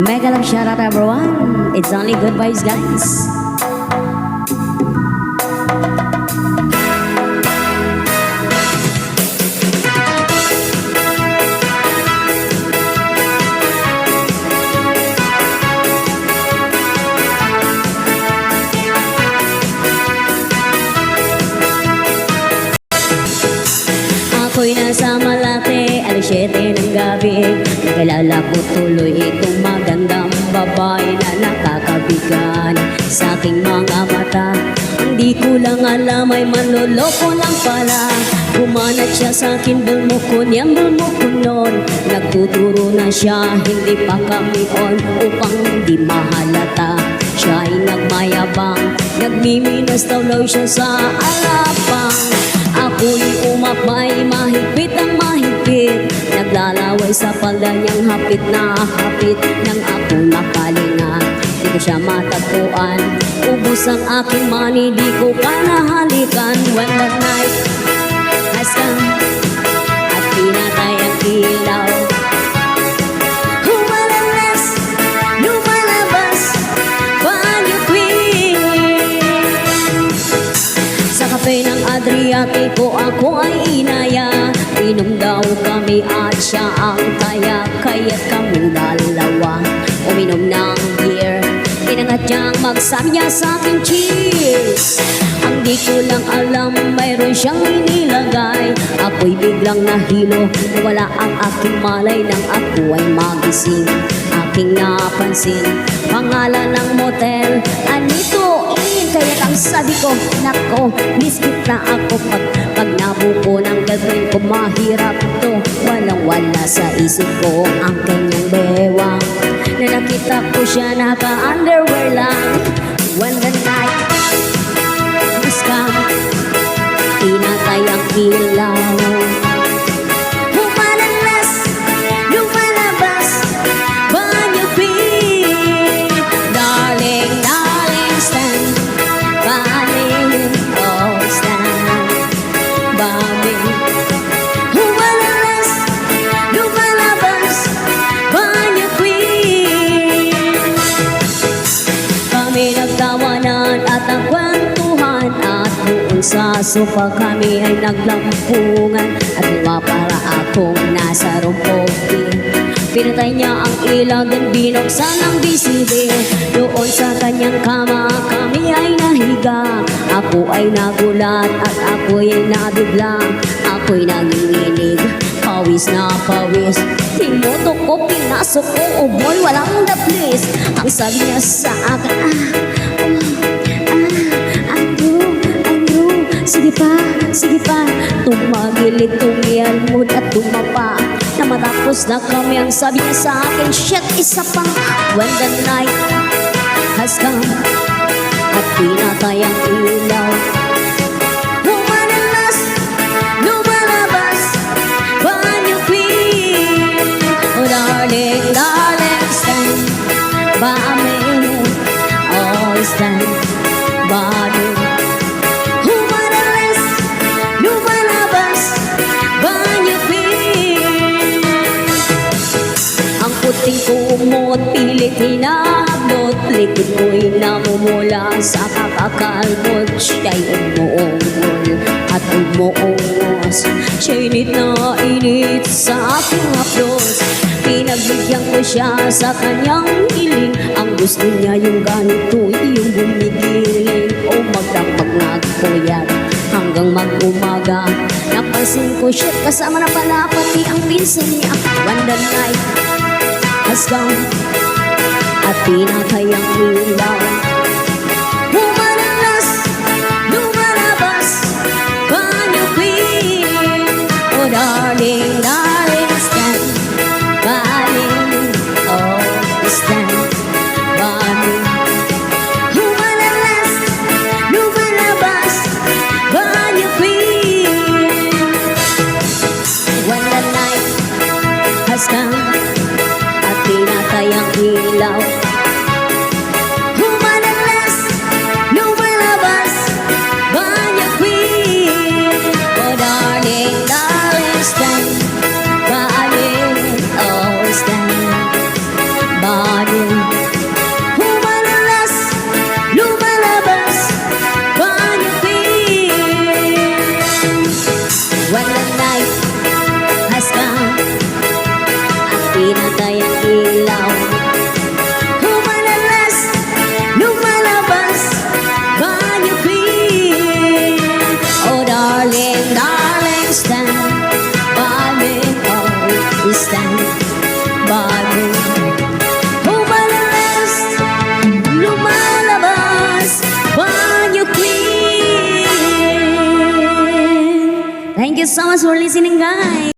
Mega love shout out everyone. It's only good vibes, guys. Ako'y nasa Malate, alas 7 ng gabi. Nagkalala ko tuloy itong magandang babae na nakakabigan sa aking mga mata. Hindi ko lang alam ay manloloko lang pala. Kumanat siya sa akin, bulmukon yan bulmukon nun. Nagtuturo na siya, hindi pa kami on, upang hindi mahalata. Siya ay nagmayabang, nagmiminas daw siya sa alapang. Ako'y umapay, mahigpit ang mahigpit. Naglalaway sa palda niyang hapit na hapit. Nang ako'y makalinga, di ko siya matagpuan. Ubus ang aking money, di ko pa nahalikan. When the night has come at pinatay ang ilaw, humalas, lumalabas, banyo queen. Sa kape ng Adriatico ako ay inaya. Inom daw kami at siya ang kaya. Kaya't kami dalawa uminom ng beer. Inangat niyang magsabi niya sa akin, cheers. Ang di ko lang alam, mayroon siyang inilagay. Ako'y biglang nahilo, wala ang aking malay. Nang ako ay magising, aking napansin pangalan ng motel, Anito Inn. Kaya't ang sabi ko, nako, miskit na ako. Pag nabuko ng girlfriend ko, mahirap to. Walang-wala sa isip ko ang kanyang bewang. Na nakita ko siya naka-underwear lang. When the night has come, pinatay ang ilaw, humalalas, lumalabas, banyo queen. Darling, darling, stand by me, oh stand by me. Humalalas, lumalabas, banyo queen. Kami nagtawanan at nagkwentuhan, at doon sa sofa kami ay naglampungan. At para akong nasa rumpokin, pinatay niya ang ilaw, din binuksan ang BCD. Doon sa kanyang kama kami ay nahiga. Ako ay nagulat at ako'y nabigla. Ako'y nanginginig, pawis na pawis. Tinutok ko, pinasok ko, oh boy, walang the place. Ang sabi niya sa akin, Andrew, sige pa. Tumagilid, tumialmod at tumapa. Na matapos na kami, ang sabi niya sa akin, shit, isa pa. When the night has come at pinatay ang ilaw, humalalas, lumalabas, banyo queen. Oh darling, darling, stand by me, oh stand by me. Humalalas, lumalabas, banyo queen. Ang puting kumot, pilit hinablot, likod ko'y namumula sa kakakalbot. Siya'y umuungol at umuungos, siya'y init na init sa aking haplos. Pinagbigyan ko siya sa kanyang hiling. Ang gusto niya yung ganito, yung bumigiling. O magdamag ko yan hanggang mag-umaga. Napansin ko siya, kasama na pala pati ang pinsan niya. When the night has come at pinatay ang ilaw, humalalas, lumalabas, banyo queen. Oh darling, darling, stand by me, oh stand by me. Humalalas, lumalabas, banyo queen. When the night has come at pinatay ang ilaw, humalalas, lumalabas, banyo queen. Oh darling, darling, stand by me, oh stand by me. night has come at pinatay ang ilaw. Lumalalas, lumalabas, banyo queen. Oh darling, darling, stand by me, oh, stand by me. Lumalalas, lumalabas, banyo queen. Thank you so much for listening, guys.